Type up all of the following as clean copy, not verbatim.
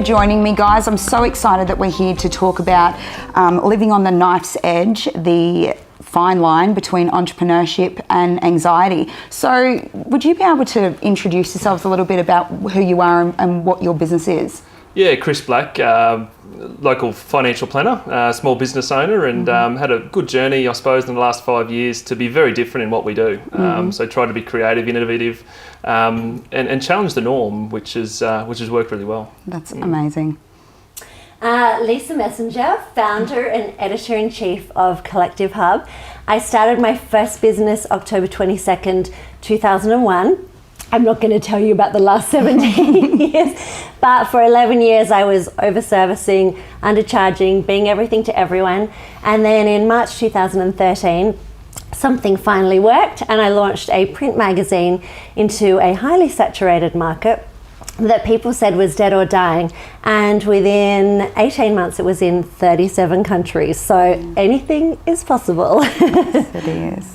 joining me, guys. I'm so excited that we're here to talk about living on the knife's edge, the fine line between entrepreneurship and anxiety. So would you be able to introduce yourselves a little bit about who you are and what your business is? Yeah, Chris Black, local financial planner, small business owner, and had a good journey, I suppose, in the last 5 years to be very different in what we do. So try to be creative, innovative, and challenge the norm, which has worked really well. That's amazing. Lisa Messenger, founder and editor-in-chief of Collective Hub. I started my first business October 22nd, 2001. I'm not going to tell you about the last 17 years, but for 11 years I was over-servicing, undercharging, being everything to everyone. And then in March 2013, something finally worked and I launched a print magazine into a highly saturated market that people said was dead or dying. And within 18 months, it was in 37 countries. So anything is possible. Yes, it is.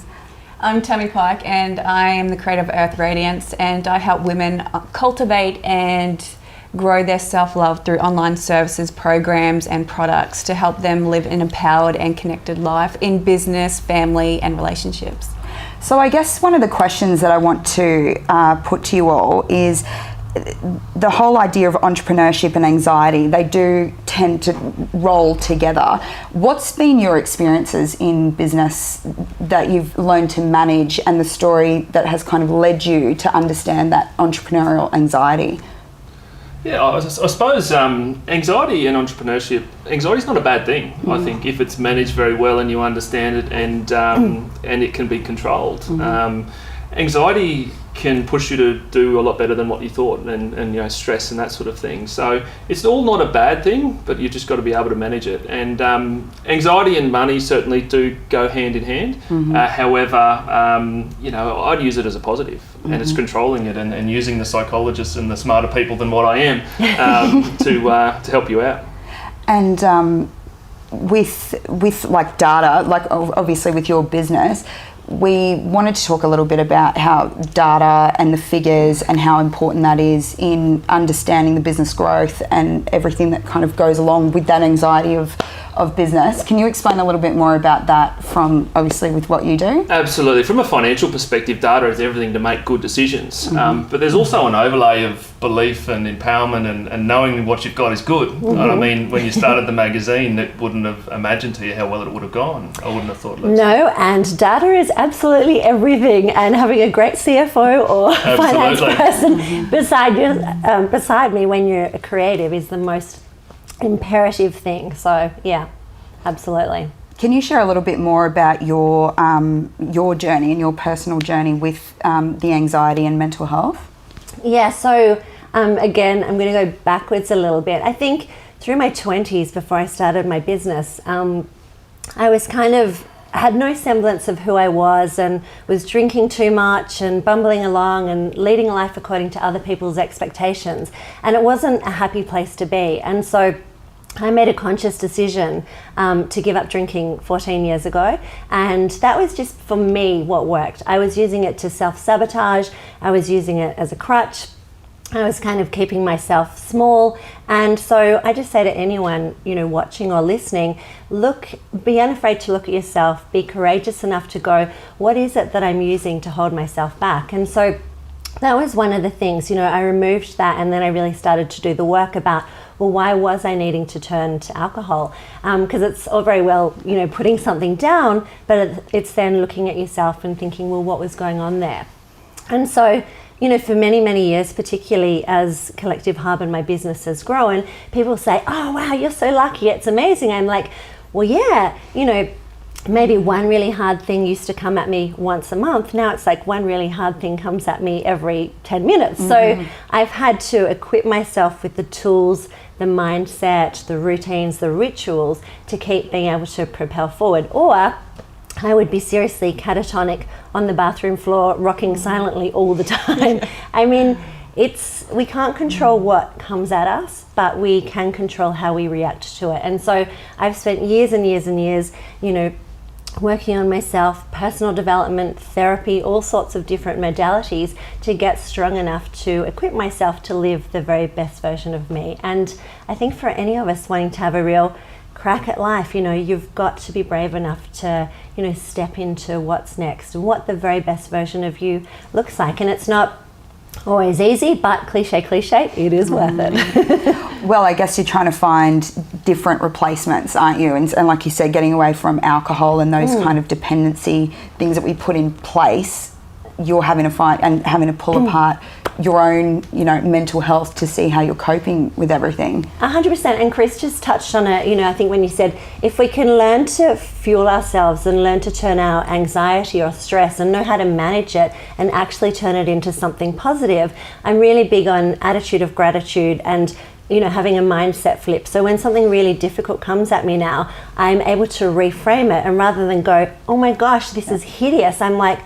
I'm Tammie Pike and I am the creator of Earth Radiance, and I help women cultivate and grow their self-love through online services, programs and products to help them live an empowered and connected life in business, family and relationships. So I guess one of the questions that I want to put to you all is the whole idea of entrepreneurship and anxiety. They do tend to roll together. What's been your experiences in business that you've learned to manage, and the story that has kind of led you to understand that entrepreneurial anxiety? Yeah, I suppose anxiety and entrepreneurship, anxiety is not a bad thing, I think, if it's managed very well and you understand it and it can be controlled. Anxiety can push you to do a lot better than what you thought, and stress and that sort of thing. So it's all not a bad thing, but you've just got to be able to manage it. And anxiety and money certainly do go hand in hand. However, I'd use it as a positive, and it's controlling it and using the psychologists and the smarter people than what I am to help you out. And with like data, like obviously with your business, we wanted to talk a little bit about how data and the figures and how important that is in understanding the business growth and everything that kind of goes along with that anxiety of business. Can you explain a little bit more about that from obviously with what you do? Absolutely. From a financial perspective, data is everything to make good decisions. But there's also an overlay of belief and empowerment and knowing what you've got is good. I mean, when you started the magazine, it wouldn't have imagined to you how well it would have gone. I wouldn't have thought less. No, and data is absolutely everything, and having a great CFO or finance person beside me when you're a creative is the most imperative thing. So yeah, absolutely. Can you share a little bit more about your journey and your personal journey with the anxiety and mental health? Yeah, so again, I'm going to go backwards a little bit. I think through my 20s, before I started my business, I was had no semblance of who I was, and was drinking too much and bumbling along and leading life according to other people's expectations. And it wasn't a happy place to be. And so I made a conscious decision to give up drinking 14 years ago, and that was just for me what worked. I was using it to self-sabotage, I was using it as a crutch, I was kind of keeping myself small. And so I just say to anyone, watching or listening, be unafraid to look at yourself, be courageous enough to go, what is it that I'm using to hold myself back? And so that was one of the things, I removed that, and then I really started to do the work about, well, why was I needing to turn to alcohol? Because it's all very well, putting something down, but it's then looking at yourself and thinking, well, what was going on there? And so, for many, many years, particularly as Collective Hub and my business has grown, people say, oh, wow, you're so lucky, it's amazing. I'm like, well, yeah, maybe one really hard thing used to come at me once a month. Now it's like one really hard thing comes at me every 10 minutes. So I've had to equip myself with the tools, the mindset, the routines, the rituals to keep being able to propel forward. Or I would be seriously catatonic on the bathroom floor, rocking silently all the time. I mean, we can't control what comes at us, but we can control how we react to it. And so I've spent years and years and years, working on myself, personal development, therapy, all sorts of different modalities to get strong enough to equip myself to live the very best version of me. And I think for any of us wanting to have a real crack at life, you've got to be brave enough to, step into what's next and what the very best version of you looks like. And it's not always easy, but cliche, it is worth it. Well, I guess you're trying to find different replacements, aren't you? And like you said, getting away from alcohol and those kind of dependency things that we put in place, you're having to find and having to pull apart your own, mental health to see how you're coping with everything. 100%. And Chris just touched on it, I think when you said, if we can learn to fuel ourselves and learn to turn our anxiety or stress and know how to manage it and actually turn it into something positive. I'm really big on attitude of gratitude and having a mindset flip. So when something really difficult comes at me now, I'm able to reframe it, and rather than go, oh my gosh, this is hideous, I'm like,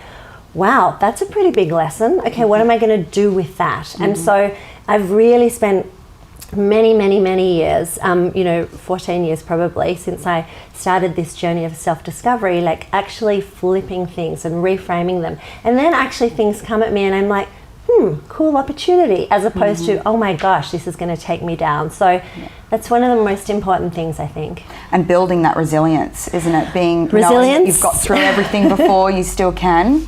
wow, that's a pretty big lesson. Okay, what am I going to do with that? And so I've really spent many years, 14 years probably, since I started this journey of self-discovery, like actually flipping things and reframing them. And then actually things come at me and I'm like, cool opportunity, as opposed to, oh my gosh, this is going to take me down. So that's one of the most important things, I think. And building that resilience, isn't it? Being resilience. Knowing that you've got through everything before, you still can.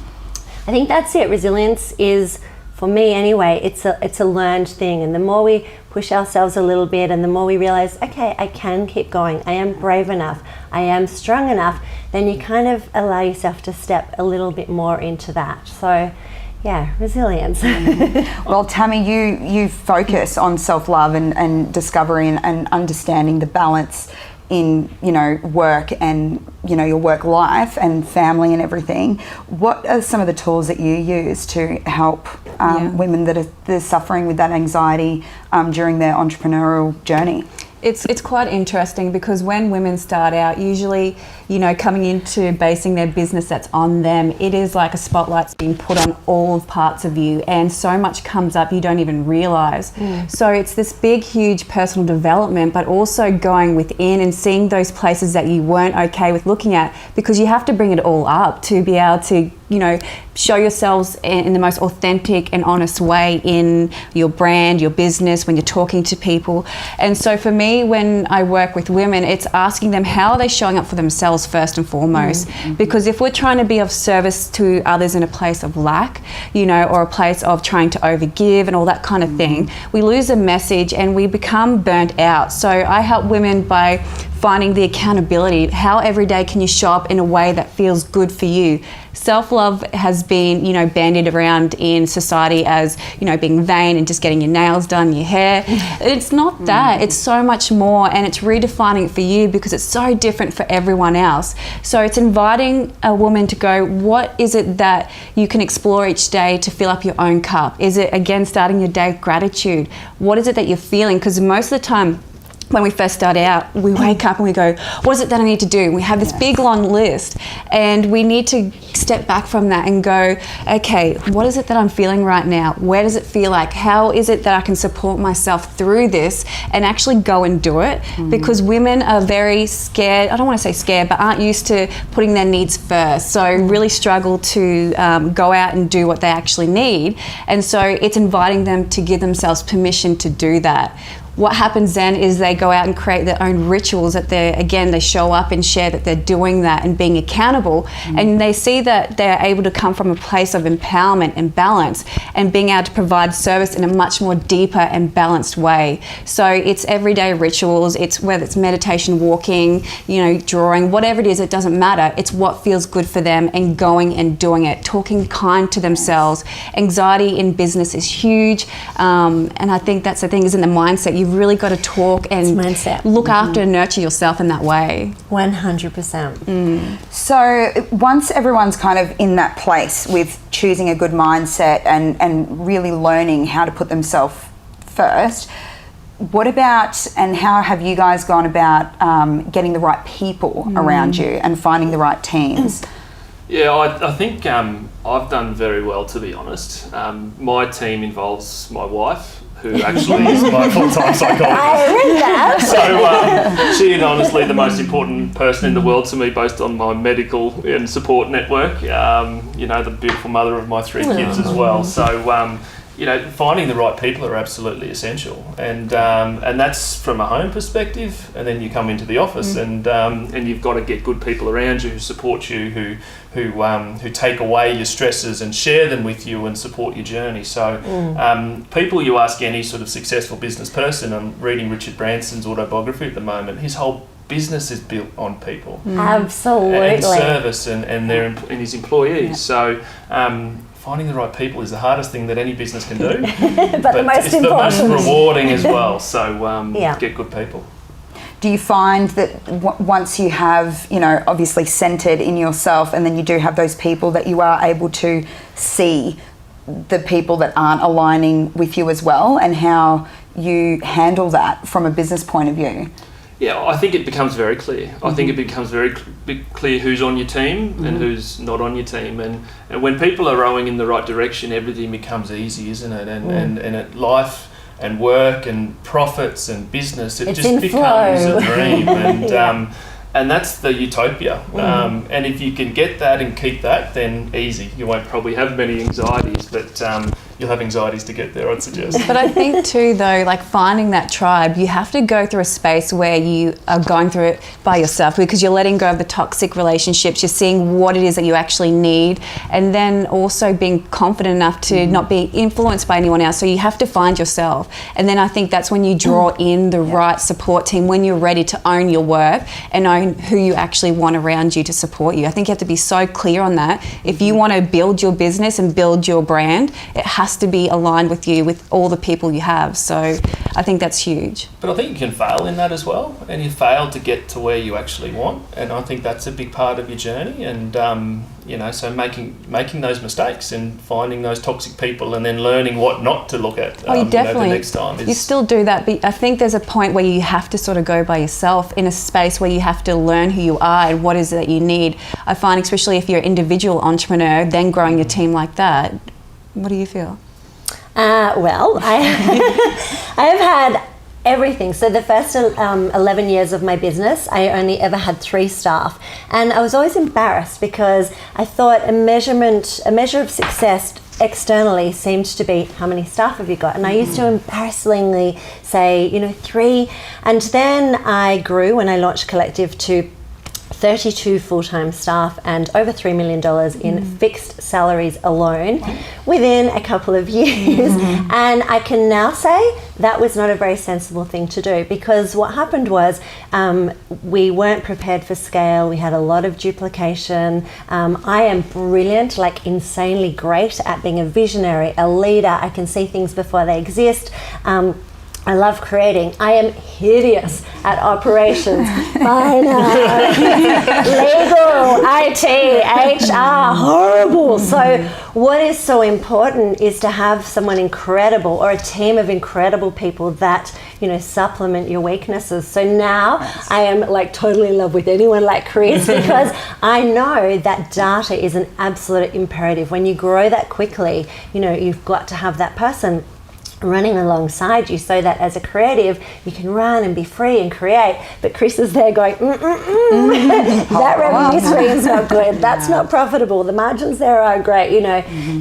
I think that's it. Resilience is, for me anyway, it's a learned thing. And the more we push ourselves a little bit and the more we realize, okay, I can keep going, I am brave enough, I am strong enough, then you kind of allow yourself to step a little bit more into that. So yeah, resilience. Well, Tammie, you focus on self-love and discovery and understanding the balance in work and your work life and family and everything. What are some of the tools that you use to help women that are suffering with that anxiety during their entrepreneurial journey? It's quite interesting because when women start out, usually, coming into basing their business that's on them, it is like a spotlight's being put on all parts of you, and so much comes up you don't even realise. So it's this big, huge personal development, but also going within and seeing those places that you weren't okay with looking at, because you have to bring it all up to be able to show yourselves in the most authentic and honest way in your brand, your business, when you're talking to people. And so for me, when I work with women, it's asking them, how are they showing up for themselves first and foremost? Because if we're trying to be of service to others in a place of lack, or a place of trying to overgive and all that kind of thing, we lose a message and we become burnt out. So I help women by finding the accountability. How every day can you show up in a way that feels good for you? Self-love has been, bandied around in society as, being vain and just getting your nails done, your hair. It's not that. It's so much more, and it's redefining it for you because it's so different for everyone else. So it's inviting a woman to go, what is it that you can explore each day to fill up your own cup? Is it, again, starting your day with gratitude? What is it that you're feeling? Because most of the time, when we first start out, we wake up and we go, what is it that I need to do? We have this big long list, and we need to step back from that and go, okay, what is it that I'm feeling right now? Where does it feel like? How is it that I can support myself through this and actually go and do it? Because women are very scared, I don't want to say scared, but aren't used to putting their needs first. So really struggle to go out and do what they actually need. And so it's inviting them to give themselves permission to do that. What happens then is they go out and create their own rituals that they show up and share that they're doing that and being accountable, and they see that they're able to come from a place of empowerment and balance and being able to provide service in a much more deeper and balanced way. So it's everyday rituals, it's whether it's meditation, walking, drawing, whatever it is, it doesn't matter. It's what feels good for them and going and doing it, talking kind to themselves. Anxiety in business is huge, and I think that's the thing, is in the mindset. You've really got to talk and look after and nurture yourself in that way. 100%. So once everyone's kind of in that place with choosing a good mindset and really learning how to put themselves first, what about, and how have you guys gone about getting the right people around you and finding the right teams? Yeah, I think I've done very well, to be honest. My team involves my wife, who actually is my full-time psychologist. I read that. So she is honestly the most important person in the world to me, based on my medical and support network. The beautiful mother of my 3 kids as well. So finding the right people are absolutely essential, and that's from a home perspective. And then you come into the office, and you've got to get good people around you who support you, who take away your stresses and share them with you and support your journey. So people, you ask any sort of successful business person. I'm reading Richard Branson's autobiography at the moment. His whole business is built on people, Absolutely, and service, and his employees. So finding the right people is the hardest thing that any business can do, but the most it's important. the most rewarding as well. So get good people. Do you find that once you have, obviously centered in yourself, and then you do have those people, that you are able to see the people that aren't aligning with you as well, and how you handle that from a business point of view? Yeah, I think it becomes very clear. I think it becomes very clear who's on your team and who's not on your team. And when people are rowing in the right direction, everything becomes easy, isn't it? And life and work and profits and business, it just becomes a dream. And and that's the utopia. And if you can get that and keep that, then easy. You won't probably have many anxieties, but you'll have anxieties to get there, I'd suggest. But I think too, though, like finding that tribe, you have to go through a space where you are going through it by yourself, because you're letting go of the toxic relationships, you're seeing what it is that you actually need, and then also being confident enough to not be influenced by anyone else. So you have to find yourself. And then I think that's when you draw in the right support team, when you're ready to own your work and own who you actually want around you to support you. I think you have to be so clear on that. If you want to build your business and build your brand, it has to be aligned with you, with all the people you have. So I think that's huge. But I think you can fail in that as well, and you fail to get to where you actually want, and I think that's a big part of your journey. And so making those mistakes and finding those toxic people, and then learning what not to look at you definitely the next time. You still do that, but I think there's a point where you have to sort of go by yourself in a space where you have to learn who you are and what is it that you need. I find, especially if you're an individual entrepreneur, then growing your team like that. What do you feel? Well, I have had everything. So the first 11 years of my business, I only ever had 3 staff. And I was always embarrassed, because I thought a measure of success externally seemed to be, how many staff have you got? And I used to embarrassingly say, 3. And then I grew, when I launched Collective, to 32 full-time staff and over $3 million in fixed salaries alone within a couple of years. And I can now say that was not a very sensible thing to do, because what happened was we weren't prepared for scale. We had a lot of duplication. I am brilliant, like insanely great at being a visionary, a leader. I can see things before they exist. I love creating. I am hideous at operations, finance, legal, IT, HR, horrible. So what is so important is to have someone incredible, or a team of incredible people that, supplement your weaknesses. So now I am like totally in love with anyone like Chris, because I know that data is an absolute imperative. When you grow that quickly, you've got to have that person running alongside you, so that as a creative you can run and be free and create. But Chris is there going, that revenue stream's not good, that's not profitable, the margins there are great,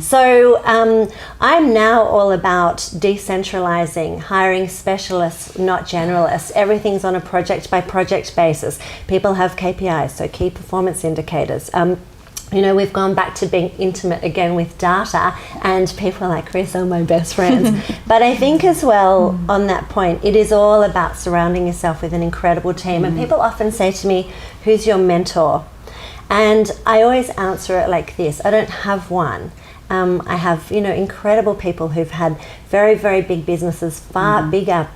So I'm now all about decentralizing, hiring specialists, not generalists. Everything's on a project by project basis. People have KPIs, so key performance indicators. We've gone back to being intimate again with data, and people like Chris are my best friends. But I think as well, on that point, it is all about surrounding yourself with an incredible team. And people often say to me, who's your mentor? And I always answer it like this: I don't have one. I have, incredible people who've had very, very big businesses, far bigger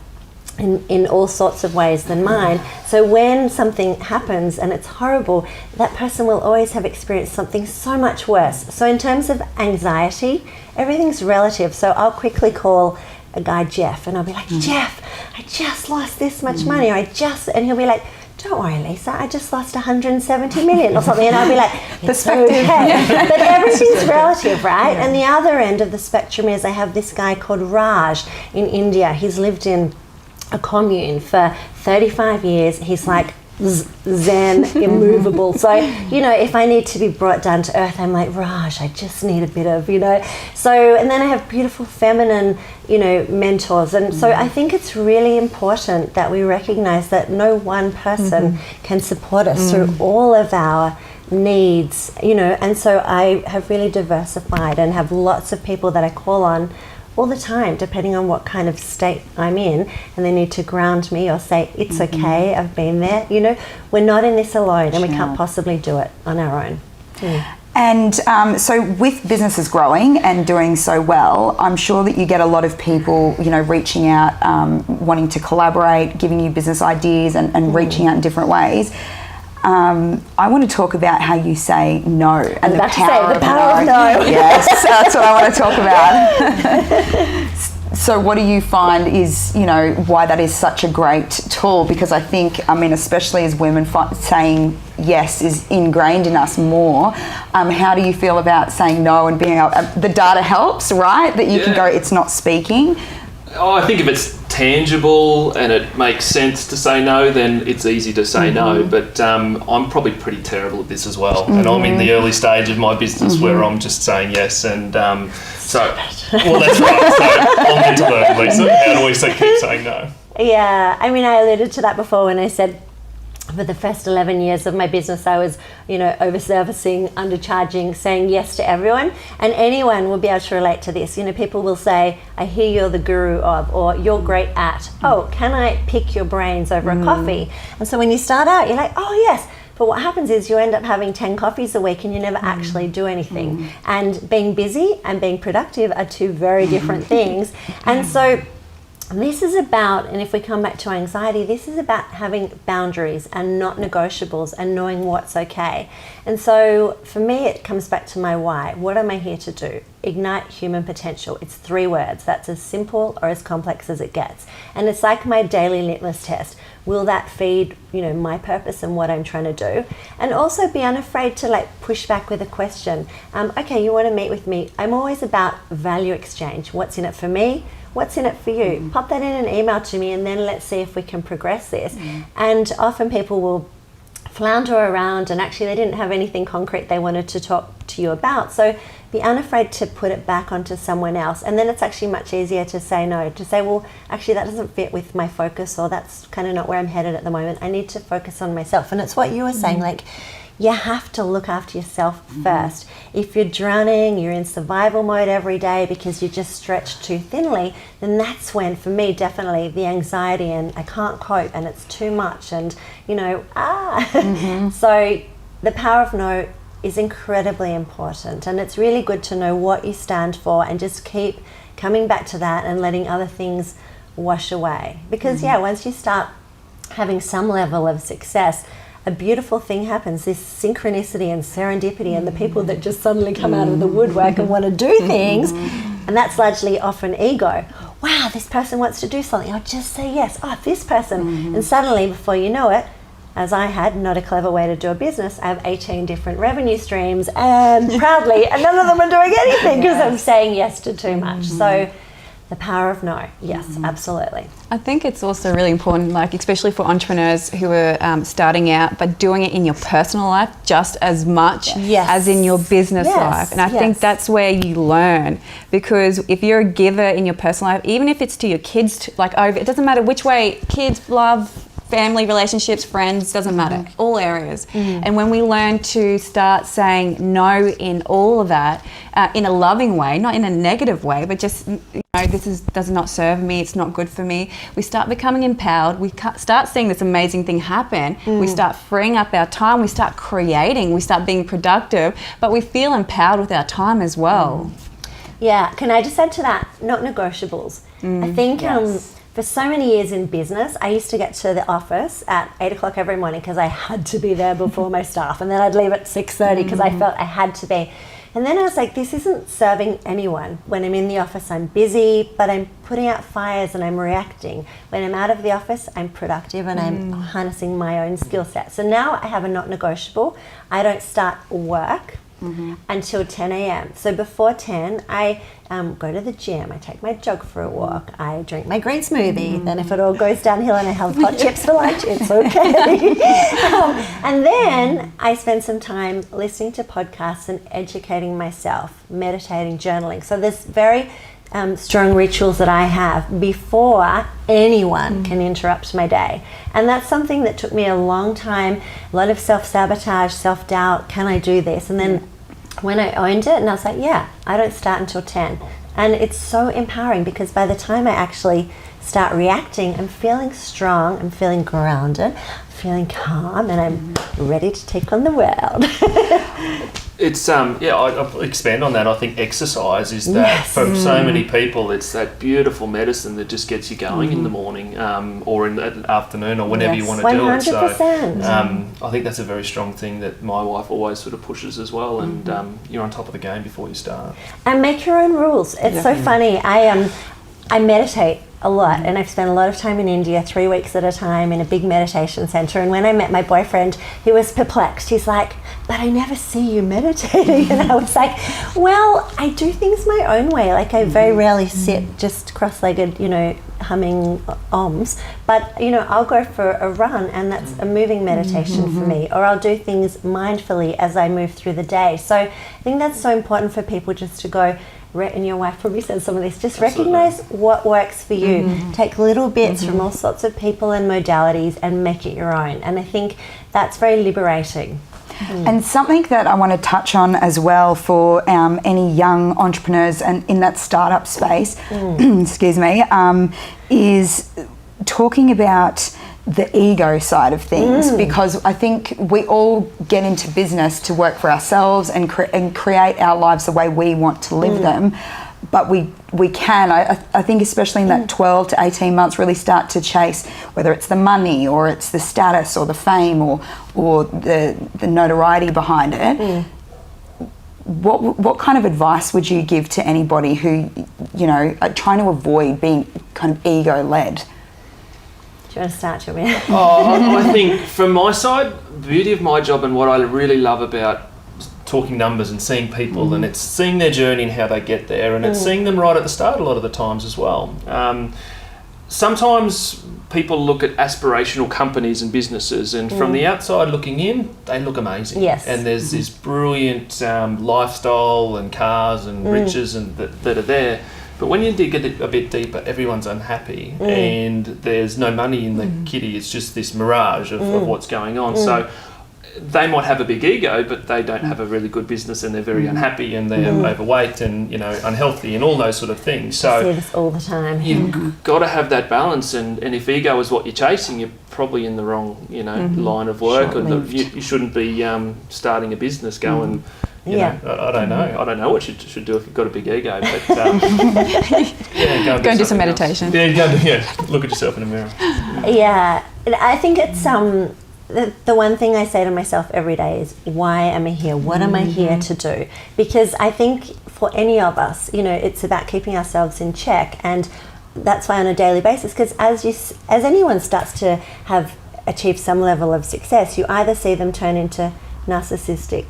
in all sorts of ways than mine. So when something happens and it's horrible, that person will always have experienced something so much worse. So in terms of anxiety, everything's relative. So I'll quickly call a guy Jeff, and I'll be like, Jeff, I just lost this much money, and he'll be like, don't worry, Lisa, I just lost 170 million or something. And I'll be like, it's Perspective. okay. But everything's relative, right? And the other end of the spectrum is I have this guy called Raj in India. He's lived in a commune for 35 years. He's like zen, immovable. So, if I need to be brought down to earth, I'm like, Raj, I just need a bit of, So, and then I have beautiful feminine, mentors. And so I think it's really important that we recognize that no one person can support us through all of our needs, and so I have really diversified and have lots of people that I call on all the time, depending on what kind of state I'm in, and they need to ground me or say, it's okay, I've been there. We're not in this alone, and we can't possibly do it on our own. And so with businesses growing and doing so well, I'm sure that you get a lot of people, reaching out, wanting to collaborate, giving you business ideas and reaching out in different ways. I want to talk about how you say no and the power of no. Yes, that's what I want to talk about. So what do you find is, why that is such a great tool? Because I think, especially as women, saying yes is ingrained in us more. How do you feel about saying no and being able, the data helps, right? That you can go, it's not speaking. Oh, I think if it's tangible and it makes sense to say no, then it's easy to say no. But I'm probably pretty terrible at this as well. And I'm in the early stage of my business where I'm just saying yes. And well, that's right. So I'm meant to learn, Lisa. How do we keep saying no? Yeah, I alluded to that before when I said for the first 11 years of my business, I was, over-servicing, undercharging, saying yes to everyone. And anyone will be able to relate to this. People will say, I hear you're the guru of, or you're great at. Oh, can I pick your brains over a coffee? And so when you start out, you're like, oh, yes. But what happens is you end up having 10 coffees a week and you never actually do anything. And being busy and being productive are two very different things. And so this is about, and if we come back to anxiety, this is about having boundaries and not negotiables and knowing what's okay. And so for me, it comes back to my why. What am I here to do? Ignite human potential. It's 3 words. That's as simple or as complex as it gets. And it's like my daily litmus test. Will that feed, my purpose and what I'm trying to do? And also be unafraid to push back with a question. Okay, you want to meet with me? I'm always about value exchange. What's in it for me? What's in it for you? Pop that in an email to me and then let's see if we can progress this. And often people will flounder around and actually they didn't have anything concrete they wanted to talk to you about. So be unafraid to put it back onto someone else. And then it's actually much easier to say no, to say, well, actually that doesn't fit with my focus, or that's kind of not where I'm headed at the moment. I need to focus on myself. And it's what you were saying, you have to look after yourself first. If you're drowning, you're in survival mode every day because you just stretched too thinly, then that's when, for me, definitely the anxiety and I can't cope and it's too much and, So the power of no is incredibly important, and it's really good to know what you stand for and just keep coming back to that and letting other things wash away. Because once you start having some level of success, a beautiful thing happens, this synchronicity and serendipity and the people that just suddenly come out of the woodwork and want to do things, and that's largely often ego. Wow, this person wants to do something, I'll just say yes. Oh, this person. And suddenly, before you know it, as I had, not a clever way to do a business, I have 18 different revenue streams and proudly, and none of them are doing anything because I'm saying yes to too much. So the power of no, yes, absolutely. I think it's also really important, especially for entrepreneurs who are starting out, but doing it in your personal life just as much as in your business life. And I think that's where you learn, because if you're a giver in your personal life, even if it's to your kids, it doesn't matter which way, kids, love, family, relationships, friends, doesn't matter, all areas. And when we learn to start saying no in all of that, in a loving way, not in a negative way, but just, this does not serve me, it's not good for me, we start becoming empowered, we start seeing this amazing thing happen, we start freeing up our time, we start creating, we start being productive, but we feel empowered with our time as well. Yeah, can I just add to that, not negotiables. I think for so many years in business, I used to get to the office at 8 o'clock every morning because I had to be there before my staff, and then I'd leave at 6:30 because I felt I had to be. And then I was like, this isn't serving anyone. When I'm in the office, I'm busy, but I'm putting out fires and I'm reacting. When I'm out of the office, I'm productive and I'm harnessing my own skill set. So now I have a not negotiable. I don't start work until 10 a.m. So before 10, I go to the gym, I take my jog for a walk, I drink my green smoothie, then if it all goes downhill and I have hot chips for lunch, it's okay. And then I spend some time listening to podcasts and educating myself, meditating, journaling. So there's very strong rituals that I have before anyone can interrupt my day. And that's something that took me a long time, a lot of self-sabotage, self-doubt, can I do this? And then when I owned it, and I was like, yeah, I don't start until 10. And it's so empowering because by the time I actually start reacting, I'm feeling strong, I'm feeling grounded, I'm feeling calm, and I'm ready to take on the world. It's I'll expand on that. I think exercise is that for so many people, it's that beautiful medicine that just gets you going in the morning or in the afternoon or whenever you want to do it. So 100%. I think that's a very strong thing that my wife always sort of pushes as well. And you're on top of the game before you start. And make your own rules. It's so funny. I meditate a lot, and I've spent a lot of time in India, 3 weeks at a time in a big meditation center. And when I met my boyfriend, he was perplexed. He's like, but I never see you meditating. And I was like, well, I do things my own way. Like I very rarely sit just cross-legged, humming ohms. But, I'll go for a run, and that's a moving meditation for me. Or I'll do things mindfully as I move through the day. So I think that's so important for people just to go, and your wife probably said some of this, just recognize what works for you. Take little bits from all sorts of people and modalities and make it your own. And I think that's very liberating. And something that I want to touch on as well for any young entrepreneurs and in that startup space, excuse me, is talking about the ego side of things, because I think we all get into business to work for ourselves and create our lives the way we want to live them. But we can, I think especially in that 12 to 18 months, really start to chase, whether it's the money or it's the status or the fame or the notoriety behind it. What kind of advice would you give to anybody who, are trying to avoid being kind of ego-led? Do you want to start, Tammie? I think from my side, the beauty of my job and what I really love about talking numbers and seeing people and it's seeing their journey and how they get there, and it's seeing them right at the start a lot of the times as well. Sometimes people look at aspirational companies and businesses, and from the outside looking in, they look amazing. Yes. And there's this brilliant lifestyle and cars and riches and that are there. But when you dig a bit deeper, everyone's unhappy and there's no money in the kitty. It's just this mirage of what's going on. So they might have a big ego, but they don't have a really good business, and they're very unhappy, and they're overweight and unhealthy and all those sort of things. So I see this all the time. you've got to have that balance, and if ego is what you're chasing, you're probably in the wrong line of work, or you shouldn't be starting a business going. I don't know. I don't know what you should do if you've got a big ego, but go and do some meditation. Else. Look at yourself in the mirror. Yeah, I think it's the one thing I say to myself every day is, why am I here? What am I here to do? Because I think for any of us, it's about keeping ourselves in check, and that's why on a daily basis, because as anyone starts to have achieved some level of success, you either see them turn into narcissistic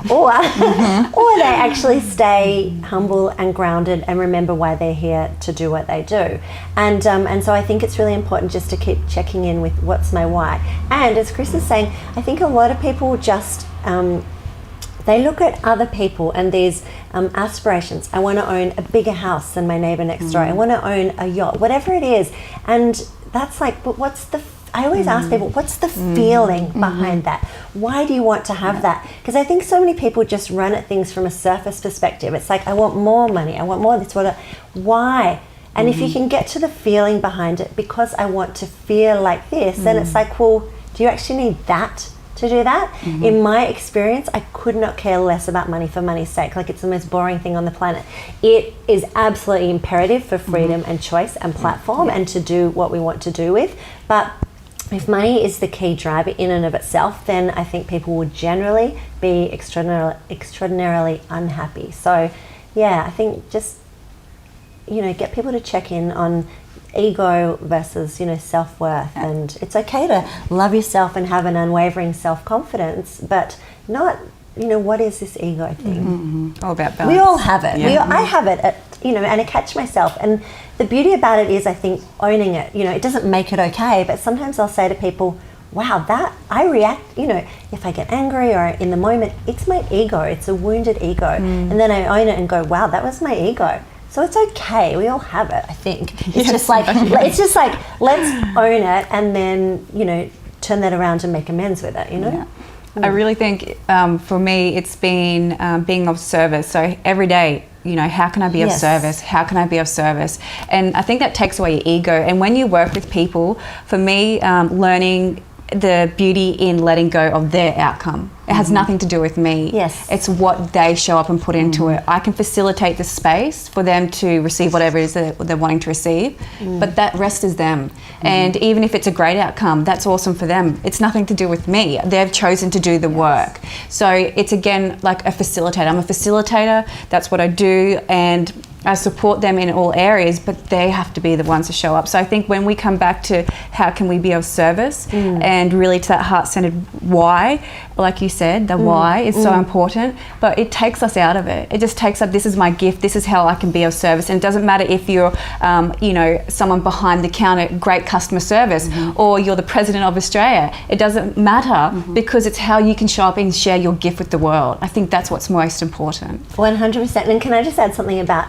or they actually stay humble and grounded and remember why they're here to do what they do. And so I think it's really important just to keep checking in with what's my why. And as Chris is saying, I think a lot of people just they look at other people and these aspirations. I want to own a bigger house than my neighbor next door. I want to own a yacht, whatever it is. And that's like, but I always ask people, what's the feeling behind that? Why do you want to have that? Because I think so many people just run at things from a surface perspective. It's like, I want more money, I want more this, why? And if you can get to the feeling behind it, because I want to feel like this, then it's like, well, do you actually need that to do that? In my experience, I could not care less about money for money's sake. Like, it's the most boring thing on the planet. It is absolutely imperative for freedom and choice and platform and to do what we want to do with. But if money is the key driver in and of itself, then I think people will generally be extraordinarily unhappy. So, yeah, I think just, get people to check in on ego versus, self-worth. And it's okay to love yourself and have an unwavering self-confidence, but not, what is this ego thing? All about balance. We all have it. Yeah. I have it, and I catch myself. And the beauty about it is, I think, owning it. It doesn't make it okay, but sometimes I'll say to people, wow, that I react, if I get angry or in the moment, it's my ego. It's a wounded ego. And then I own it and go, wow, that was my ego. So it's okay. We all have it, I think. It's just like, let's own it and then, turn that around and make amends with it, Yeah. I really think for me it's been being of service. So every day, how can I be of service? How can I be of service? And I think that takes away your ego. And when you work with people, for me, learning the beauty in letting go of their outcome. It has nothing to do with me. Yes. It's what they show up and put into it. I can facilitate the space for them to receive whatever it is that they're wanting to receive, but that rest is them. And even if it's a great outcome, that's awesome for them. It's nothing to do with me. They've chosen to do the work. So it's again like a facilitator. I'm a facilitator. That's what I do. And I support them in all areas, but they have to be the ones to show up. So I think when we come back to how can we be of service and really to that heart-centered why, like you said, the why is so important, but it takes us out of it. It just takes up, this is my gift, this is how I can be of service. And it doesn't matter if you're, someone behind the counter, great customer service, or you're the president of Australia. It doesn't matter because it's how you can show up and share your gift with the world. I think that's what's most important. 100%. And can I just add something about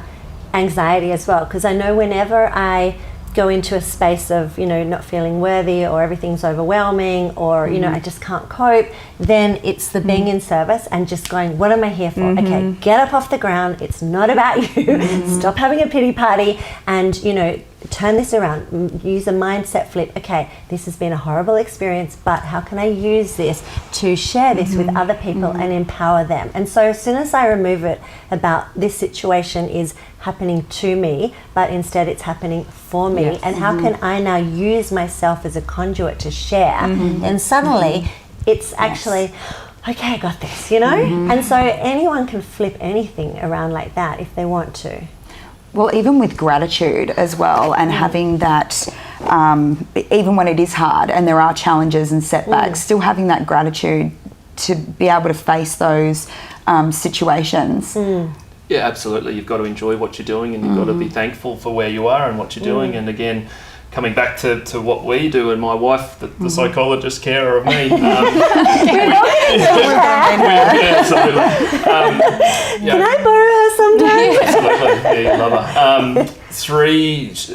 anxiety as well? Because I know whenever I go into a space of, not feeling worthy or everything's overwhelming or, I just can't cope, then it's the being in service and just going, what am I here for? Okay, get up off the ground. It's not about you. Stop having a pity party and, turn this around. Use a mindset flip. Okay, this has been a horrible experience, but how can I use this to share this with other people and empower them? And so as soon as I remove it about this situation is happening to me, but instead it's happening for me, and how can I now use myself as a conduit to share, and suddenly it's actually, okay, I got this, And so anyone can flip anything around like that if they want to. Well, even with gratitude as well, and having that, even when it is hard and there are challenges and setbacks, still having that gratitude to be able to face those situations. Yeah, absolutely. You've got to enjoy what you're doing, and you've got to be thankful for where you are and what you're doing. And again, coming back to what we do, and my wife, the psychologist carer of me. Absolutely. Can I borrow her sometime? Absolutely. Yeah, you love her.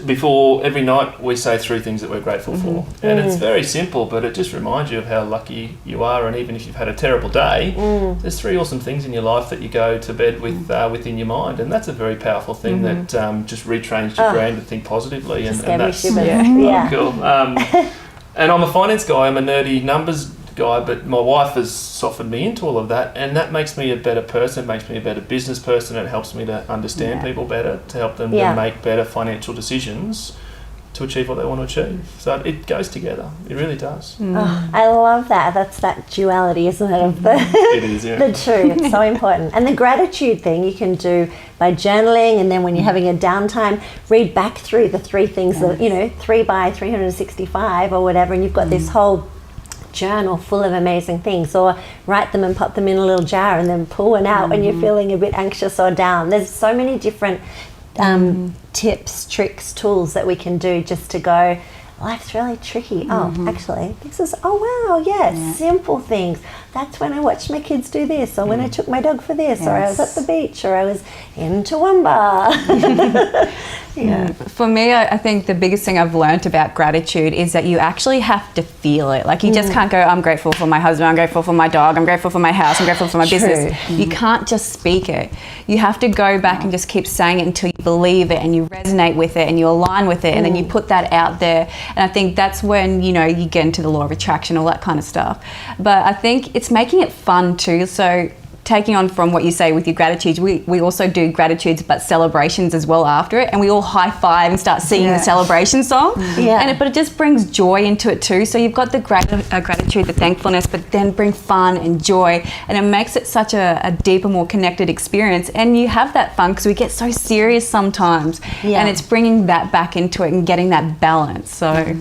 Before every night we say 3 things that we're grateful for. And it's very simple, but it just reminds you of how lucky you are. And even if you've had a terrible day, there's 3 awesome things in your life that you go to bed with within your mind. And that's a very powerful thing that just retrains your brain to think positively. And that's cool. And I'm a finance guy, I'm a nerdy numbers guy, but my wife has softened me into all of that, and that makes me a better person, makes me a better business person. It helps me to understand people better, to help them to make better financial decisions to achieve what they want to achieve. So it goes together. It really does. Oh, I love that. That's that duality, isn't it? Of the, it is, yeah. The two. It's so important. And the gratitude thing you can do by journaling, and then when you're having a downtime, read back through the 3 things that, 3 by 365 or whatever, and you've got this whole journal full of amazing things, or write them and pop them in a little jar and then pull one out when you're feeling a bit anxious or down. There's so many different tips, tricks, tools that we can do just to go, life's really tricky. Oh, actually, this is, simple things. That's when I watched my kids do this, or when I took my dog for this, or I was at the beach, or I was in Toowoomba. For me, I think the biggest thing I've learned about gratitude is that you actually have to feel it. Like, you just can't go, I'm grateful for my husband, I'm grateful for my dog, I'm grateful for my house, I'm grateful for my business. You can't just speak it. You have to go back and just keep saying it until you believe it and you resonate with it and you align with it, and then you put that out there. And I think that's when, you get into the law of attraction, all that kind of stuff. But I think it's making it fun too. So taking on from what you say with your gratitudes, we also do gratitudes but celebrations as well after it, and we all high five and start singing the celebration song. But it just brings joy into it too. So you've got the gratitude, the thankfulness, but then bring fun and joy, and it makes it such a deeper, more connected experience. And you have that fun because we get so serious sometimes, and it's bringing that back into it and getting that balance. So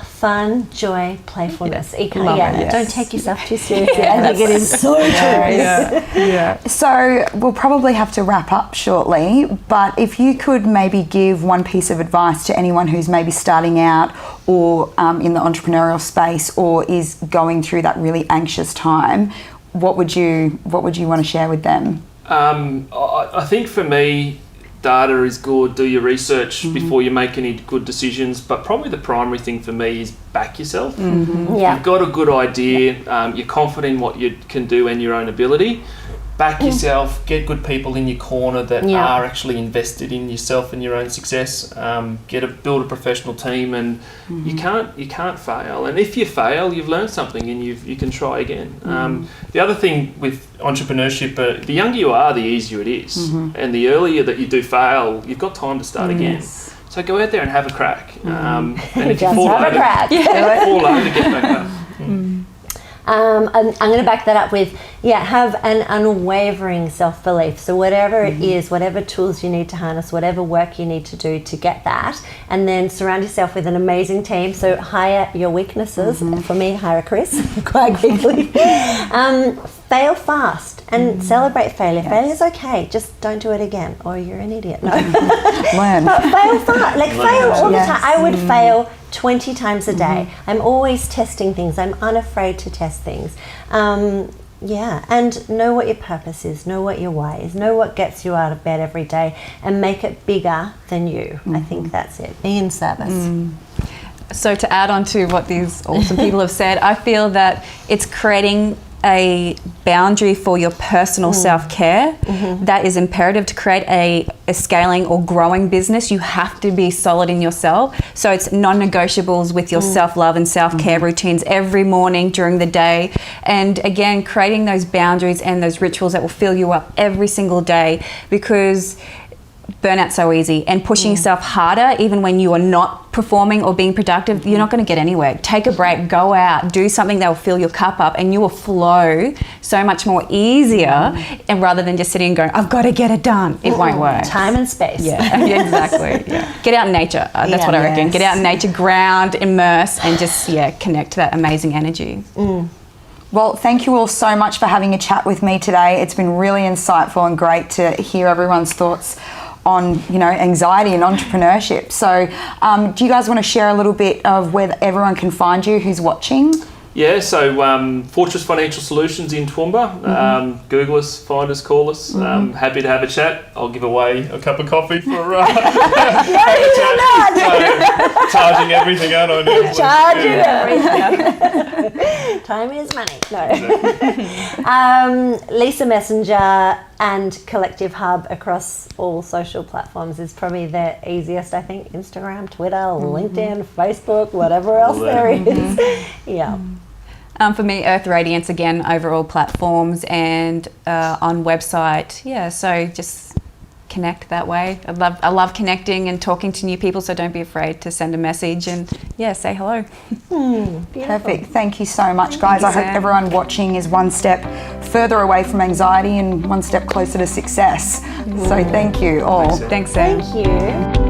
fun, joy, playfulness. Yes. Don't take yourself too seriously. I think it is so true. So we'll probably have to wrap up shortly, but if you could maybe give one piece of advice to anyone who's maybe starting out or in the entrepreneurial space or is going through that really anxious time, what would you want to share with them? I think for me, data is good. Do your research before you make any good decisions. But probably the primary thing for me is back yourself. You've got a good idea. You're confident in what you can do and your own ability. Back yourself. Get good people in your corner that are actually invested in yourself and your own success. Build a professional team, and you can't fail. And if you fail, you've learned something, and you can try again. The other thing with entrepreneurship, the younger you are, the easier it is, and the earlier that you do fail, you've got time to start again. So go out there and have a crack. And if you fall over, get back up. I'm going to back that up with, have an unwavering self-belief. So whatever it is, whatever tools you need to harness, whatever work you need to do to get that, and then surround yourself with an amazing team. So hire your weaknesses. For me, hire Chris quite quickly. Fail fast and celebrate failure. Failure's okay. Just don't do it again, or you're an idiot. No. Learn. But fail fast. Fail all the time. I would fail 20 times a day. I'm always testing things. I'm unafraid to test things. And know what your purpose is, know what your why is, know what gets you out of bed every day, and make it bigger than you. I think that's it. Be in service. So to add on to what these awesome people have said, I feel that it's creating a boundary for your personal self-care. That is imperative to create a scaling or growing business. You have to be solid in yourself. So it's non-negotiables with your self-love and self-care routines every morning during the day. And again, creating those boundaries and those rituals that will fill you up every single day, because burnout's so easy, and pushing yourself harder even when you are not performing or being productive, you're not going to get anywhere. Take a break, go out, do something that will fill your cup up, and you will flow so much more easier, and rather than just sitting and going, I've got to get it done. It won't work. Time and space. Exactly. Get out in nature. That's what I reckon. Get out in nature, ground, immerse, and just connect to that amazing energy. Well, thank you all so much for having a chat with me today. It's been really insightful and great to hear everyone's thoughts on anxiety and entrepreneurship. So do you guys want to share a little bit of where everyone can find you who's watching? Yeah, so Fortress Financial Solutions in Toowoomba. Google us, find us, call us. Happy to have a chat. I'll give away a cup of coffee for have a chat. So, charging everything out on you. Charging everything. Time is money. No. Lisa Messenger and Collective Hub across all social platforms is probably the easiest, I think. Instagram, Twitter, LinkedIn, Facebook, whatever else there is. For me, Earth Radiance, again, over all platforms and on website. So just connect that way. I love connecting and talking to new people, so don't be afraid to send a message and say hello. Perfect. Thank you so much, guys. I hope everyone watching is one step further away from anxiety and one step closer to success. So thank you all. Thanks, Sam. Thank you.